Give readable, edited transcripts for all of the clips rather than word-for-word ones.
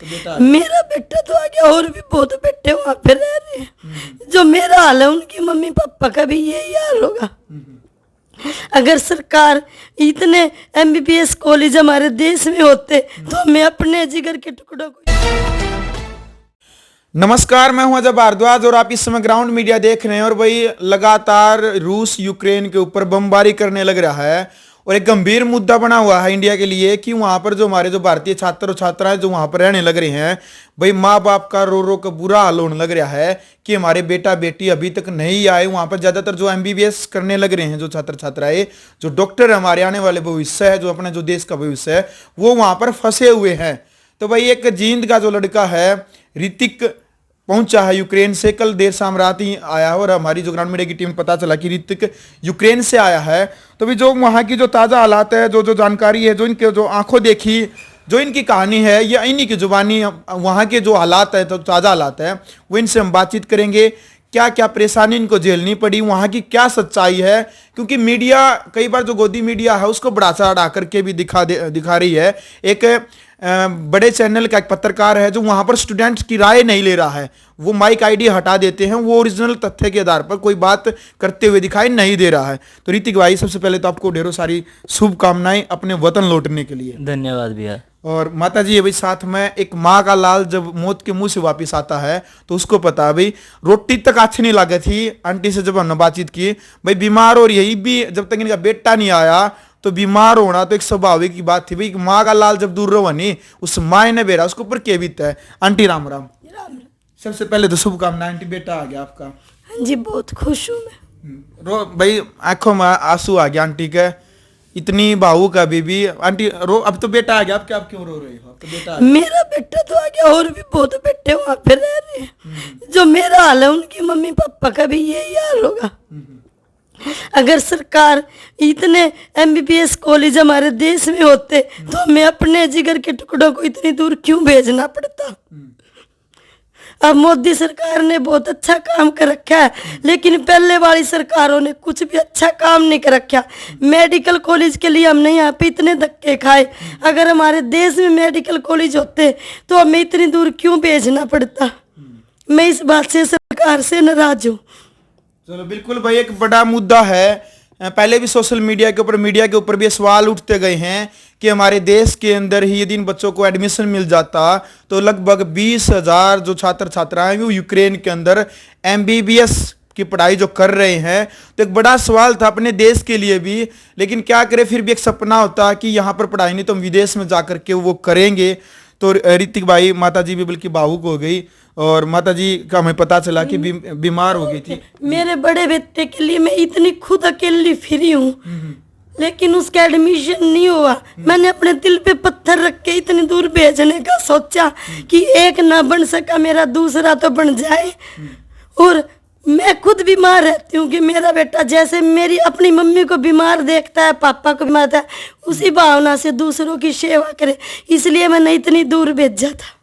तो बेटा मेरा बेटा तो आ गया, और भी बहुत बेटे वहाँ पे रह रहे हैं। जो मेरा हाल है उनकी मम्मी पापा का भी यही हाल होगा। अगर सरकार इतने एमबीबीएस कॉलेज हमारे देश में होते तो हमें अपने जिगर के टुकड़ों को। नमस्कार, मैं हूं अजय भारद्वाज और आप इस समय ग्राउंड मीडिया देख रहे हैं। और वही लगातार रूस यूक्रेन के ऊपर बमबारी करने लग रहा है और एक गंभीर मुद्दा बना हुआ है इंडिया के लिए कि वहां पर जो हमारे जो भारतीय छात्र और छात्राएं जो वहां पर रहने लग रहे हैं, भाई माँ बाप का रो रो का बुरा हाल होने लग रहा है कि हमारे बेटा बेटी अभी तक नहीं आए। वहां पर ज्यादातर जो एमबीबीएस करने लग रहे हैं जो छात्र छात्राएं, जो डॉक्टर हमारे आने वाले भविष्य है, जो अपने जो देश का भविष्य है, वो वहां पर फंसे हुए हैं। तो भाई एक जींद का जो लड़का है ऋतिक पहुंचा है यूक्रेन से। कल देर शाम रात ही आया है और हमारी जो ग्राउंड मीडिया की टीम को पता चला कि ऋतिक यूक्रेन से आया है। तो भी जो वहाँ की जो ताज़ा हालात है, जो जानकारी है, जो इनके जो आंखों देखी जो इनकी कहानी है, या इन्हीं की जुबानी वहाँ के जो हालात है, तो ताज़ा हालात है, वो इनसे हम बातचीत करेंगे। क्या क्या परेशानी इनको झेलनी पड़ी, वहाँ की क्या सच्चाई है, क्योंकि मीडिया कई बार जो गोदी मीडिया है उसको बढ़ा चढ़ा करके भी दिखा रही है। एक बड़े चैनल का एक पत्रकार है जो वहाँ पर स्टूडेंट्स की राय नहीं ले रहा है, वो माइक आईडी हटा देते हैं, वो ओरिजिनल तथ्य के आधार पर कोई बात करते हुए दिखाई नहीं दे रहा है। तो ऋतिक भाई, सबसे पहले तो आपको ढेरों सारी शुभकामनाएं अपने वतन लौटने के लिए। धन्यवाद भैया। और माता जी, भाई साथ में एक माँ का लाल जब मौत के मुंह से वापस आता है तो उसको पता है भाई रोटी तक अच्छी नहीं लगी थी। आंटी से जब हमने बातचीत की, भाई बीमार हो रही भी, जब तक इनका बेटा नहीं आया तो बीमार होना तो एक स्वाभाविक की बात थी। भाई माँ का लाल जब दूर रहो नहीं, उस माँ ने बेरा उसके ऊपर के बीता है। आंटी राम राम। सबसे पहले तो शुभकामनाएं आंटी, बेटा आ गया आपका। हाँ जी, बहुत खुश हूँ मैं। रो भाई, आंखों में आंसू आ गया आंटी के, इतनी भावुक है बीबी। आंटी रो, अब तो बेटा आ गया, आप क्यों रो रहे हो? अब तो बेटा मेरा बेटा तो आ गया, और भी बहुत बेटे वहाँ पे रह रहे हैं। जो मेरा हाल है उनकी मम्मी पापा का भी यही हाल होगा। अगर सरकार इतने एमबीबीएस कॉलेज हमारे देश में होते तो हमें अपने जिगर के टुकड़ों को इतनी दूर क्यों भेजना पड़ता। अब मोदी सरकार ने बहुत अच्छा काम कर रखा है, लेकिन पहले वाली सरकारों ने कुछ भी अच्छा काम नहीं कर रखा। मेडिकल कॉलेज के लिए हमने यहाँ पे इतने धक्के खाए। अगर हमारे देश में मेडिकल कॉलेज होते तो हमें इतनी दूर क्यों भेजना पड़ता। मैं इस बात से सरकार से नाराज हूँ। चलो बिल्कुल भाई, एक बड़ा मुद्दा है। पहले भी सोशल मीडिया के ऊपर भी सवाल उठते गए हैं कि हमारे देश के अंदर ही यदि इन बच्चों को एडमिशन मिल जाता तो लगभग 20,000 जो छात्र छात्राएं वो यूक्रेन के अंदर एमबीबीएस की पढ़ाई जो कर रहे हैं। तो एक बड़ा सवाल था अपने देश के लिए भी, लेकिन क्या करें, फिर भी एक सपना होता कि यहाँ पर पढ़ाई नहीं तो हम विदेश में जा करके वो करेंगे। तो ऋतिक भाई, माता जी भी बल्कि भावुक हो गई और माता जी का हमें पता चला कि बीमार हो गई थी। मेरे बड़े बेटे के लिए मैं इतनी खुद अकेली फिरी हूँ, लेकिन उसका एडमिशन नहीं हुआ। मैंने अपने दिल पे पत्थर रख के इतनी दूर भेजने का सोचा कि एक ना बन सका मेरा दूसरा तो बन जाए। और मैं खुद बीमार रहती हूँ कि मेरा बेटा जैसे मेरी अपनी मम्मी को बीमार देखता है, पापा को बीमार था, उसी भावना से दूसरों की सेवा करे, इसलिए मैंने इतनी दूर भेजा था।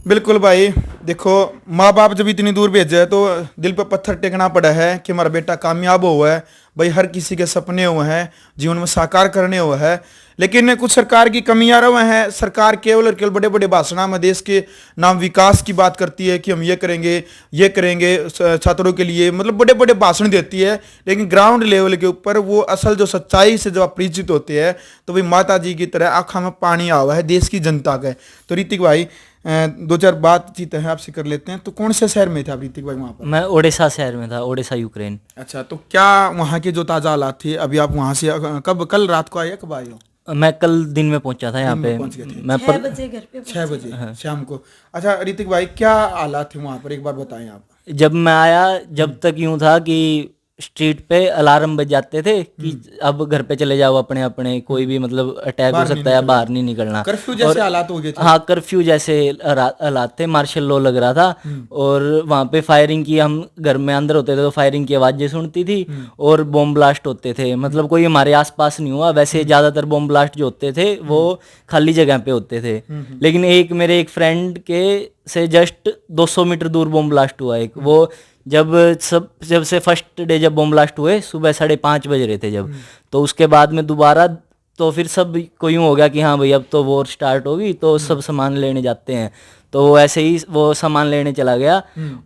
बिल्कुल भाई, देखो माँ बाप जब इतनी दूर भेजे तो दिल पर पत्थर टेकना पड़ा है कि हमारा बेटा कामयाब हुआ है। भाई हर किसी के सपने हुए हैं जीवन में साकार करने हुए हैं, लेकिन कुछ सरकार की कमियां रहे हैं। सरकार केवल और केवल बड़े बड़े भाषणों में देश के नाम विकास की बात करती है कि हम ये करेंगे छात्रों के लिए, मतलब बड़े बड़े भाषण देती है, लेकिन ग्राउंड लेवल के ऊपर वो असल जो सच्चाई से जब आप परिचित होते हैं तो भाई माता जी की तरह आँखों में पानी आ हुआ है देश की जनता का। तो ऋतिक भाई, दो चार बातचीत है आपसे कर लेते हैं। तो कौन से शहर में थे आप ऋतिक भाई वहाँ पर? मैं ओडिशा शहर में था, ओडिशा यूक्रेन। अच्छा, तो क्या वहाँ के जो ताज़ा हालात थे, अभी आप वहाँ से कल रात को आए या कब आए हो? मैं कल दिन में पहुंचा था यहाँ पे। मैं 6 बजे घर पे 6 बजे शाम को। अच्छा ऋतिक भाई, क्या हालात थे वहाँ पर, एक बार बताएं आप। जब मैं आया, जब तक यूं था कि स्ट्रीट पे अलार्म बज जाते थे कि अब घर पे चले जाओ अपने अपने, कोई भी मतलब अटैक हो सकता है, बाहर नहीं निकलना। कर्फ्यू जैसे हालात हो गए थे। हाँ, कर्फ्यू जैसे हालात थे, मार्शल लॉ लग रहा था। और वहाँ पे फायरिंग की, हम घर में अंदर होते थे तो फायरिंग की आवाजें सुनती थी और बॉम्ब ब्लास्ट होते थे। मतलब कोई हमारे आसपास नहीं हुआ, वैसे ज्यादातर बॉम्ब ब्लास्ट जो होते थे वो खाली जगह पे होते थे, लेकिन मेरे एक फ्रेंड के से जस्ट 200 मीटर दूर बॉम्ब ब्लास्ट हुआ एक। वो जब से फर्स्ट डे जब बॉम्ब ब्लास्ट हुए सुबह 5:30 बज रहे थे जब, तो उसके बाद में दोबारा तो फिर सब को यूँ हो गया कि हाँ भाई अब तो वॉर स्टार्ट होगी, तो सब सामान लेने जाते हैं। तो वो ऐसे ही वो सामान लेने चला गया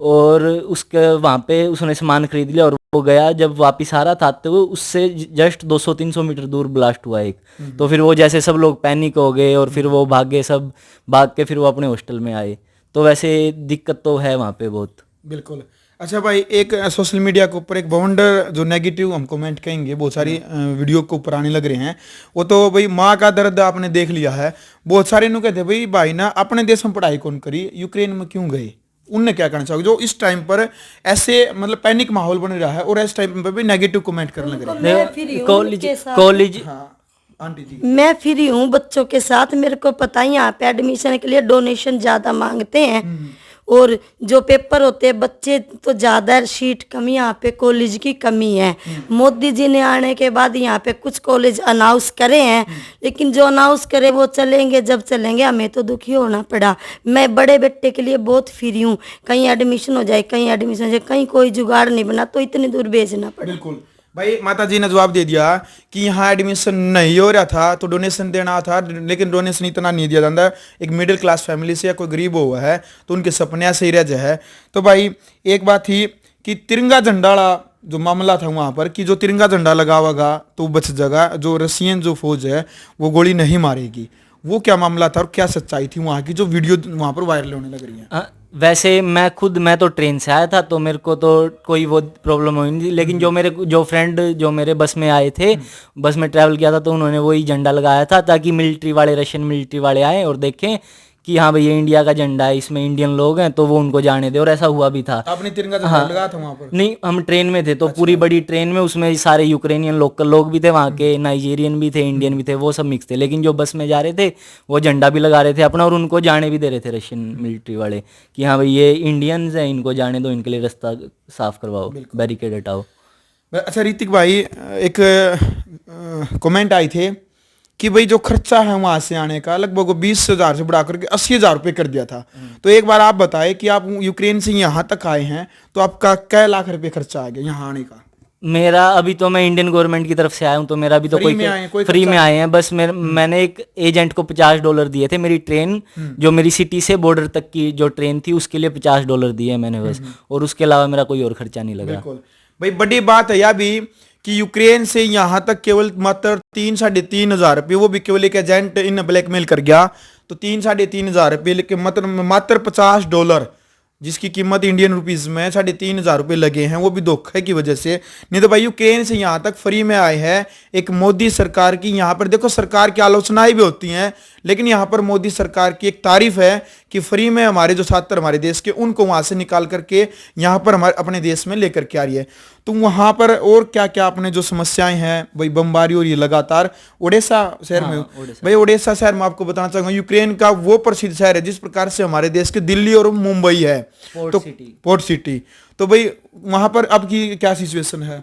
और उसके वहाँ पे उसने सामान खरीद लिया और वो गया। जब वापिस आ रहा था तो उससे जस्ट 200-300 मीटर दूर ब्लास्ट हुआ एक। तो फिर वो जैसे सब लोग पैनिक हो गए और फिर वो भाग गए, सब भाग के फिर वो अपने हॉस्टल में आए। तो वैसे दिक्कत तो है वहाँ पे बहुत। बिल्कुल। अच्छा भाई, एक सोशल मीडिया के ऊपर एक बवंडर जो नेगेटिव हम कमेंट कहेंगे, बहुत सारी वीडियो के ऊपर आने लग रहे हैं। वो तो भाई माँ का दर्द आपने देख लिया है। बहुत सारे नु कहते हैं भाई ना अपने देश में पढ़ाई कौन करी, यूक्रेन में क्यों गए? उनने क्या करना चाहिए जो इस टाइम पर ऐसे मतलब पैनिक माहौल बन रहा है और इस टाइम पर भी नेगेटिव कमेंट करने लग रहे हैं? मैं फ्री हूँ कॉलेज उनके साथ। कॉलेज हाँ आंटी जी। मैं फ्री हूँ बच्चों के साथ। मेरे को पता ही यहाँ पे एडमिशन के लिए डोनेशन ज्यादा मांगते हैं और जो पेपर होते हैं बच्चे तो ज्यादा, सीट कमी, यहाँ पे कॉलेज की कमी है। मोदी जी ने आने के बाद यहाँ पे कुछ कॉलेज अनाउंस करे हैं, लेकिन जो अनाउंस करे वो चलेंगे जब चलेंगे। हमें तो दुखी होना पड़ा। मैं बड़े बेटे के लिए बहुत फ्री हूँ, कहीं एडमिशन हो जाए, कहीं एडमिशन हो जाए, कहीं कोई जुगाड़ नहीं बना तो इतनी दूर भेजना पड़ा। बिल्कुल भाई, माता जी ने जवाब दे दिया कि यहाँ एडमिशन नहीं हो रहा था तो डोनेशन देना था, लेकिन डोनेशन इतना नहीं दिया जाता। एक मिडिल क्लास फैमिली से या कोई गरीब हुआ है तो उनके सपने ऐसे ही रह जाए। तो भाई एक बात थी कि तिरंगा झंडा वाला जो मामला था वहाँ पर, कि जो तिरंगा झंडा लगा होगा तो बच जाएगा, जो रशियन जो फौज है वो गोली नहीं मारेगी। वो क्या मामला था और क्या सच्चाई थी वहाँ की जो वीडियो वहाँ पर वायरल होने लग रही है? वैसे मैं तो ट्रेन से आया था तो मेरे को तो कोई वो प्रॉब्लम हुई नहीं, लेकिन जो फ्रेंड जो मेरे बस में आए थे, बस में ट्रैवल किया था, तो उन्होंने वही झंडा लगाया था ताकि मिलिट्री वाले, रशियन मिलिट्री वाले आए और देखें कि हाँ भाई ये इंडिया का झंडा है, इसमें इंडियन लोग हैं, तो वो उनको जाने दे। और ऐसा हुआ भी था। आपने तिरंगा झंडा लगाया था वहाँ पर? नहीं, हम ट्रेन में थे तो पूरी बड़ी ट्रेन में, उसमें सारे यूक्रेनियन लोकल लोग भी थे, वहाँ के नाइजीरियन भी थे, इंडियन भी थे, वो सब मिक्स थे। लेकिन जो बस में जा रहे थे वो झंडा भी लगा रहे थे अपना और उनको जाने भी दे रहे थे रशियन मिलिट्री वाले कि हाँ भाई ये इंडियंस हैं, इनको जाने दो, इनके लिए रास्ता साफ करवाओ, बैरिकेड हटाओ। अच्छा ऋतिक भाई, एक कमेंट आई थे कि भाई जो खर्चा है वहां से आने का लगभग 20,000 से बढ़ा करके 80,000 रुपये कर दिया था। तो एक बार आप बताएं कि आप यूक्रेन से यहाँ तक आए हैं तो आपका क्या लाख रुपये खर्चा आ गया यहाँ आने का? मेरा अभी तो मैं इंडियन गवर्नमेंट की तरफ से आया हूँ तो मेरा अभी तो कोई फ्री में आए हैं। बस मैंने एक एजेंट को $50 दिए थे। मेरी ट्रेन जो मेरी सिटी से बॉर्डर तक की जो ट्रेन थी उसके लिए $50 दिए मैंने बस, और उसके अलावा मेरा कोई और खर्चा नहीं लगा। बिल्कुल भाई, बड़ी बात है यह भी कि यूक्रेन से यहाँ तक केवल मात्र 3-3.5 रुपये, वो भी केवल एक एजेंट इन ब्लैकमेल कर गया। तो 3-3.5 रुपये, लेकिन मात्र $50 जिसकी कीमत इंडियन रुपीज में 3,500 रुपये लगे हैं, वो भी धोखे की वजह से। नहीं तो भाई यूक्रेन से यहाँ तक फ्री में आए हैं एक मोदी सरकार की। यहाँ पर देखो सरकार की आलोचनाएं भी होती हैं, लेकिन यहाँ पर मोदी सरकार की एक तारीफ है कि फ्री में हमारे जो छात्र हमारे देश के उनको वहाँ से निकाल करके यहाँ पर हमारे अपने देश में लेकर के आ रही है। तो वहाँ पर और क्या क्या अपने जो समस्याएं हैं भाई, बमबारी हो रही है लगातार ओडेसा शहर में। भाई ओडेसा शहर में आपको बताना चाहूंगा यूक्रेन का वो प्रसिद्ध शहर है जिस प्रकार से हमारे देश के दिल्ली और मुंबई है पोर्ट सिटी। तो भाई वहाँ पर अब की क्या सिचुएशन है?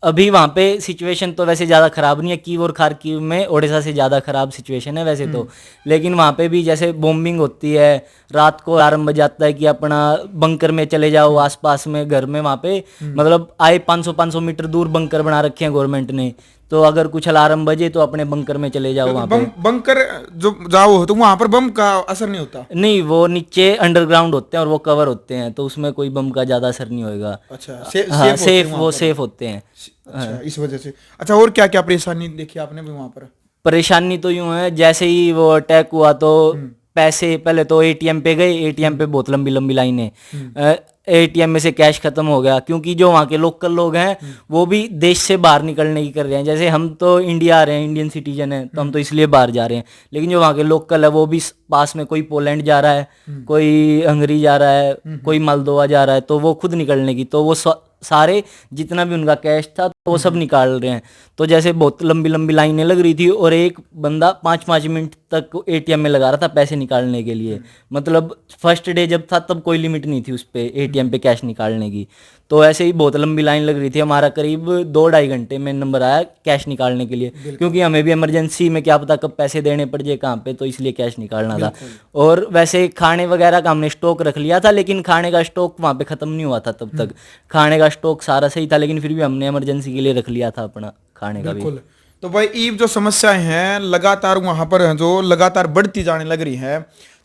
अभी वहाँ पे सिचुएशन तो वैसे ज़्यादा ख़राब नहीं है। कीव और खारकीव में ओडिशा से ज़्यादा ख़राब सिचुएशन है वैसे तो, लेकिन वहाँ पे भी जैसे बॉम्बिंग होती है, रात को अलार्म बज जाता है कि अपना बंकर में चले जाओ, आसपास में घर में वहाँ पे मतलब आए 500 मीटर दूर बंकर बना रखे हैं गवर्नमेंट ने, तो अगर कुछ अलार्म बजे तो अपने बंकर में चले जाओ। वहाँ पे बंकर जो जाओ तो वहाँ पर बम का असर नहीं होता? नहीं, वो नीचे अंडरग्राउंड होते हैं और वो कवर होते हैं, तो उसमें कोई बम का ज्यादा असर नहीं होगा। अच्छा, सेफ होते हैं। अच्छा, इस वजह से। अच्छा, और क्या क्या परेशानी देखी आपने भी वहाँ पर? परेशानी तो यूं है, जैसे ही वो अटैक हुआ तो पैसे पहले तो एटीएम पे गए, एटीएम पे बहुत लंबी लंबी लाइनें, एटीएम में से कैश खत्म हो गया, क्योंकि जो वहाँ के लोकल लोग हैं वो भी देश से बाहर निकलने की कर रहे हैं। जैसे हम तो इंडिया आ रहे हैं, इंडियन सिटीजन हैं, तो हम तो इसलिए बाहर जा रहे हैं, लेकिन जो वहाँ के लोकल है वो भी पास में कोई पोलैंड जा रहा है, कोई हंगरी जा रहा है, कोई मालदोवा जा रहा है, तो वो खुद निकलने की, तो वो सारे जितना भी उनका कैश था तो वो सब निकाल रहे हैं। तो जैसे बहुत लंबी लंबी लाइनें लग रही थी और एक बंदा 5-5 मिनट तक एटीएम में लगा रहा था पैसे निकालने के लिए। मतलब फर्स्ट डे जब था तब कोई लिमिट नहीं थी उस पे एटीएम पे कैश निकालने की, तो ऐसे ही बहुत लंबी लाइन लग रही थी। हमारा करीब 2-2.5 घंटे में नंबर आया कैश निकालने के लिए, क्योंकि हमें भी इमरजेंसी में क्या पता कब पैसे देने पड़ जाए कहाँ पे, तो इसलिए कैश निकालना था। और वैसे खाने वगैरह का हमने स्टॉक रख लिया था, लेकिन खाने का स्टॉक वहाँ पे ख़त्म नहीं हुआ था तब तक। खाने का स्टॉक सारा सही था, लेकिन फिर भी हमने इमरजेंसी के लिए रख लिया था अपना खाने का भी। तो भाई ये जो समस्याएं हैं लगातार वहां पर हैं, जो लगातार बढ़ती जाने लग रही है।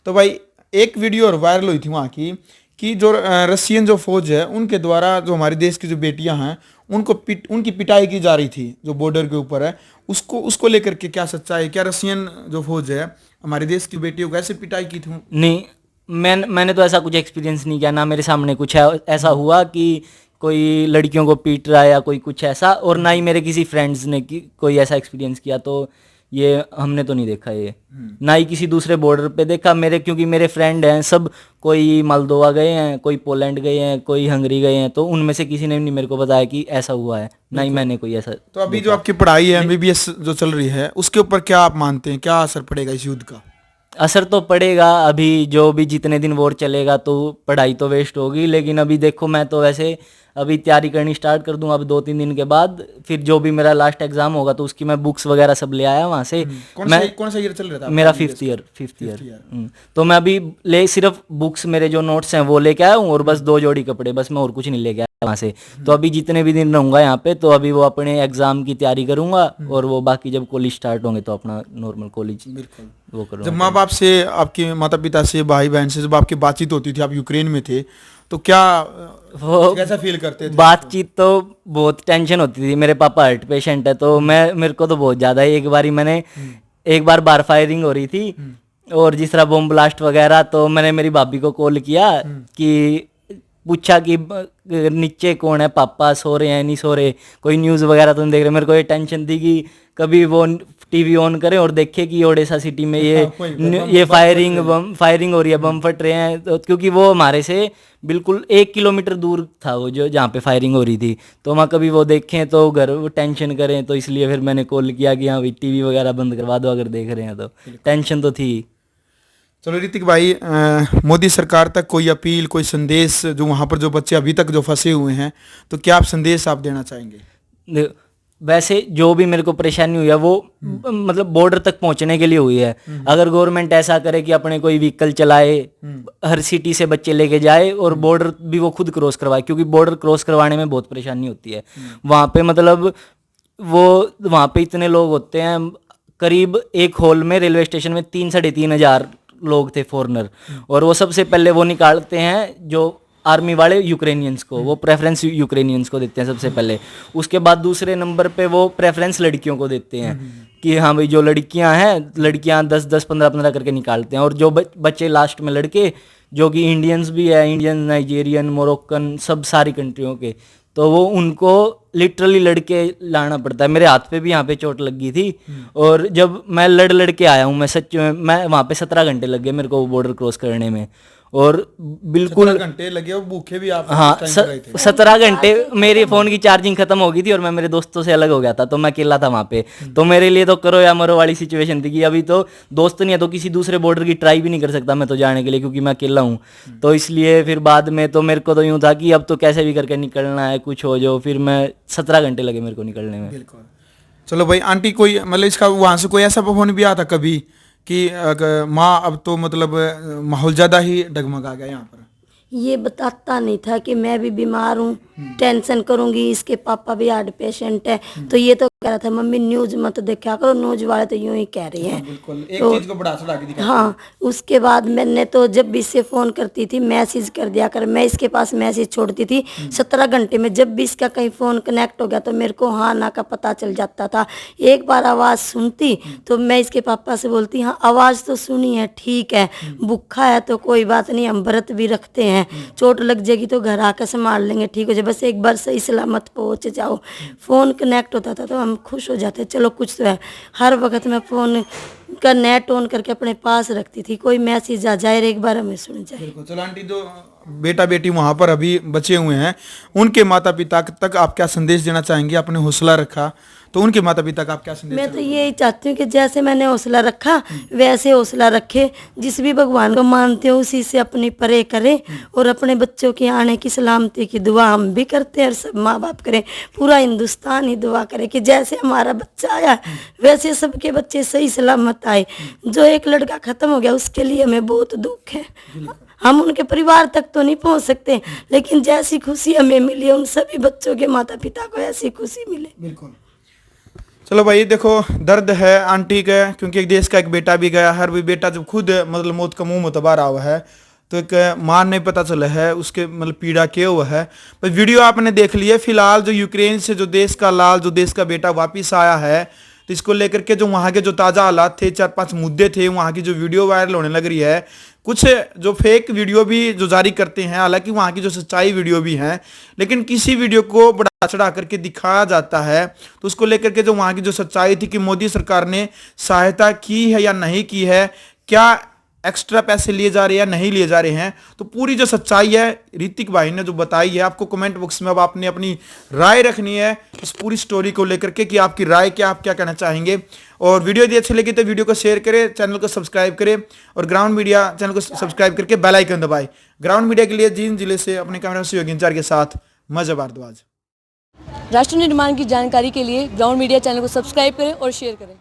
तो भाई एक वीडियो और वायरल हुई थी वहाँ की कि जो रशियन जो फौज है उनके द्वारा जो हमारे देश की जो बेटियां हैं उनकी पिटाई की जा रही थी जो बॉर्डर के ऊपर है, उसको लेकर के क्या सच्चाई है? क्या रशियन जो फौज है हमारे देश की बेटियों को ऐसे पिटाई की थी? नहीं, मैंने तो ऐसा कुछ एक्सपीरियंस नहीं किया, ना मेरे सामने कुछ है ऐसा हुआ कि कोई लड़कियों को पीट रहा है या कोई कुछ ऐसा, और ना ही मेरे किसी फ्रेंड्स ने कोई ऐसा एक्सपीरियंस किया। तो ये हमने तो नहीं देखा ये, ना ही किसी दूसरे बॉर्डर पे देखा मेरे, क्योंकि मेरे फ्रेंड हैं सब, कोई मोल्दोवा गए हैं, कोई पोलैंड गए हैं, कोई हंगरी गए हैं, तो उनमें से किसी ने भी नहीं मेरे को बताया कि ऐसा हुआ है, ना ही मैंने कोई ऐसा। तो अभी जो आपकी पढ़ाई है MBBS जो चल रही है उसके ऊपर क्या आप मानते हैं, क्या असर पड़ेगा इस युद्ध का? असर तो पड़ेगा, अभी जो भी जितने दिन वॉर चलेगा तो पढ़ाई तो वेस्ट होगी, लेकिन अभी देखो मैं तो वैसे अभी तैयारी करनी स्टार्ट कर दूंगा अब 2-3 दिन के बाद, फिर जो भी मेरा लास्ट एग्जाम होगा तो उसकी मैं बुक्स वगैरह सब ले आया वहाँ से। कौन सा ईयर चल रहा था मेरा फिफ्थ ईयर। तो मैं अभी सिर्फ बुक्स मेरे जो नोट्स हैं वो लेके आया हूँ, और बस 2 जोड़ी कपड़े, बस मैं और कुछ नहीं लेके आया वहाँ से। तो अभी जितने भी दिन रहूंगा यहाँ पे तो अभी वो अपने एग्जाम की तैयारी करूंगा, और वो बाकी जब कॉलेज स्टार्ट होंगे तो अपना नॉर्मल कॉलेज वो करूँगा। जब माँ बाप से, आपके माता पिता से, भाई बहन से जब आपकी बातचीत होती थी, आप यूक्रेन में थे, तो क्या वो कैसा फील करते थे? बातचीत तो बहुत टेंशन होती थी, मेरे पापा हार्ट पेशेंट है तो मेरे को तो बहुत ज़्यादा ही, एक बार बार फायरिंग हो रही थी और जिस तरह बम ब्लास्ट वगैरह, तो मैंने मेरी भाभी को कॉल किया कि पूछा कि नीचे कौन है, पापा सो रहे हैं नहीं सो रहे, कोई न्यूज़ वगैरह तो नहीं देख रहे। मेरे को ये टेंशन थी कि कभी वो टीवी ऑन करे और देखे कि ओडेसा सिटी में ये फायरिंग हो रही है, बम फट रहे हैं, तो क्योंकि वो हमारे से बिल्कुल 1 किलोमीटर दूर था वो जो जहाँ पे फायरिंग हो रही थी, तो वहाँ कभी वो देखें तो घर वो टेंशन करें, तो इसलिए फिर मैंने कॉल किया कि हाँ भाई टीवी वगैरह बंद करवा दो अगर देख रहे हैं तो। टेंशन तो थी। चलो ऋतिक भाई, मोदी सरकार तक कोई अपील, कोई संदेश, जो वहाँ पर जो बच्चे अभी तक जो फंसे हुए हैं, तो क्या आप संदेश आप देना चाहेंगे? वैसे जो भी मेरे को परेशानी हुई है वो मतलब बॉर्डर तक पहुंचने के लिए हुई है। अगर गवर्नमेंट ऐसा करे कि अपने कोई व्हीकल चलाए, हर सिटी से बच्चे लेके जाए और बॉर्डर भी वो खुद क्रॉस करवाए, क्योंकि बॉर्डर क्रॉस करवाने में बहुत परेशानी होती है वहाँ पे। मतलब वहाँ पे इतने लोग होते हैं, करीब एक हॉल में रेलवे स्टेशन में 3-3.5 हजार लोग थे फॉरेनर, और वो सबसे पहले वो निकालते हैं जो आर्मी वाले यूक्रेनियंस को, वो प्रेफरेंस यूक्रेनियंस को देते हैं सबसे पहले। उसके बाद दूसरे नंबर पे वो प्रेफरेंस लड़कियों को देते हैं कि हाँ भाई जो लड़कियां हैं, लड़कियां 10-10, 15-15 करके निकालते हैं, और जो बच्चे लास्ट में लड़के जो कि इंडियंस भी है, इंडियन, नाइजीरियन, मोरक्कन, सब सारी कंट्रियों के, तो वो उनको लिटरली लड़के लाना पड़ता है। मेरे हाथ पे भी यहाँ पे चोट लग गई थी, और जब मैं लड़ के आया हूँ, मैं सच में, मैं वहाँ पे 17 घंटे लग गए मेरे को बॉर्डर क्रॉस करने में, और बिल्कुल 17 घंटे लगे और भूखे भी आप? हाँ, 17 घंटे मेरे फ़ोन की चार्जिंग खत्म हो गई थी और मैं मेरे दोस्तों से अलग हो गया था, तो मैं अकेला था वहाँ पे। तो मेरे लिए तो करो या मरो वाली सिचुएशन थी कि अभी तो दोस्त नहीं है तो किसी दूसरे बॉर्डर की ट्राई भी नहीं कर सकता मैं तो जाने के लिए, क्योंकि मैं अकेला हूँ। तो इसलिए फिर बाद में तो मेरे को तो यूँ था कि अब तो कैसे भी करके निकलना है, कुछ हो जो, फिर मैं 17 घंटे लगे मेरे को निकलने में। बिल्कुल। चलो भाई, आंटी कोई मतलब इसका वहाँ से कोई ऐसा फोन भी आया था कभी कि माँ अब तो मतलब माहौल ज़्यादा ही डगमगा गया यहाँ पर? ये बताता नहीं था कि मैं भी बीमार हूँ, टेंशन करूंगी, इसके पापा भी हार्ट पेशेंट है, तो ये तो कह रहा था मम्मी न्यूज मत देखा करो, न्यूज वाले तो यूं ही कह रहे हैं। बिल्कुल, एक तो चीज को बढ़ा चढ़ा के दिखाते हैं। हाँ, उसके बाद मैंने तो जब भी इससे फ़ोन करती थी मैसेज कर दिया कर, मैं इसके पास मैसेज छोड़ती थी 17 घंटे में, जब भी इसका कहीं फ़ोन कनेक्ट हो गया तो मेरे को हाँ ना का पता चल जाता था। एक बार आवाज़ सुनती तो मैं इसके पापा से बोलती हाँ आवाज़ तो सुनी है, ठीक है, भूखा है तो कोई बात नहीं, हम व्रत भी रखते हैं, चोट लग जाएगी तो घर आकर संभाल लेंगे, ठीक हो जाए, बस एक बार सही सलामत पहुँच जाओ। फ़ोन कनेक्ट होता था तो हम खुश हो जाते, चलो कुछ तो है। हर वक्त मैं फ़ोन का नेट ऑन करके अपने पास रखती थी, कोई मैसेज आ जाए एक बार हमें सुन जाए। बिल्कुल। चलो आंटी, जो बेटा बेटी वहाँ पर अभी बचे हुए हैं उनके माता पिता तक आप क्या संदेश देना चाहेंगे? आपने हौसला रखा तो उनके माता पिता का आप क्या संदेश? मैं तो यही चाहती हूँ कि जैसे मैंने हौसला रखा वैसे हौसला रखे, जिस भी भगवान को मानते हो उसी से अपनी परे करें, और अपने बच्चों की आने की सलामती की दुआ हम भी करते हैं और सब माँ बाप करें, पूरा हिंदुस्तान ही दुआ करे कि जैसे हमारा बच्चा आया वैसे सबके बच्चे सही सलामत आए। जो एक लड़का खत्म हो गया उसके लिए हमें बहुत दुख है, हम उनके परिवार तक तो नहीं पहुंच सकते, लेकिन जैसी खुशी हमें मिली उन सभी बच्चों के माता पिता को ऐसी खुशी मिले। बिल्कुल। चलो भाई देखो, दर्द है आंटी का, क्योंकि एक देश का एक बेटा भी गया है। हर भी बेटा जब खुद मतलब मौत का मुंह मुतबा रहा हुआ है, तो एक मां नहीं पता चला है उसके मतलब पीड़ा क्या हुआ है। पर वीडियो आपने देख लिया। फिलहाल जो यूक्रेन से जो देश का लाल, जो देश का बेटा वापिस आया है, तो इसको लेकर के जो वहाँ के जो ताज़ा हालात थे, 4-5 मुद्दे थे, वहाँ की जो वीडियो वायरल होने लग रही है, कुछ जो फेक वीडियो भी जो जारी करते हैं, हालांकि वहाँ की जो सच्चाई वीडियो भी हैं, लेकिन किसी वीडियो को बढ़ा चढ़ा करके दिखाया जाता है। तो उसको लेकर के जो वहाँ की जो सच्चाई थी कि मोदी सरकार ने सहायता की है या नहीं की है, क्या एक्स्ट्रा पैसे लिए जा रहे हैं या नहीं लिए जा रहे हैं, तो पूरी जो सच्चाई है ऋतिक भाई ने जो बताई है। आपको कमेंट बॉक्स में अब आपने अपनी राय रखनी है इस पूरी स्टोरी को लेकर के कि आपकी राय क्या, आप क्या कहना चाहेंगे। और वीडियो यदि अच्छी लगी तो वीडियो को शेयर करें, चैनल को सब्सक्राइब करें और ग्राउंड मीडिया चैनल को सब्सक्राइब करके बेल आइकन दबाएं। ग्राउंड मीडिया के लिए जींद जिले से अपने कैमरा सहयोगी इंचार्ज के साथ मजा भारद्वाज। राष्ट्र निर्माण की जानकारी के लिए ग्राउंड मीडिया चैनल को सब्सक्राइब करें और शेयर करें।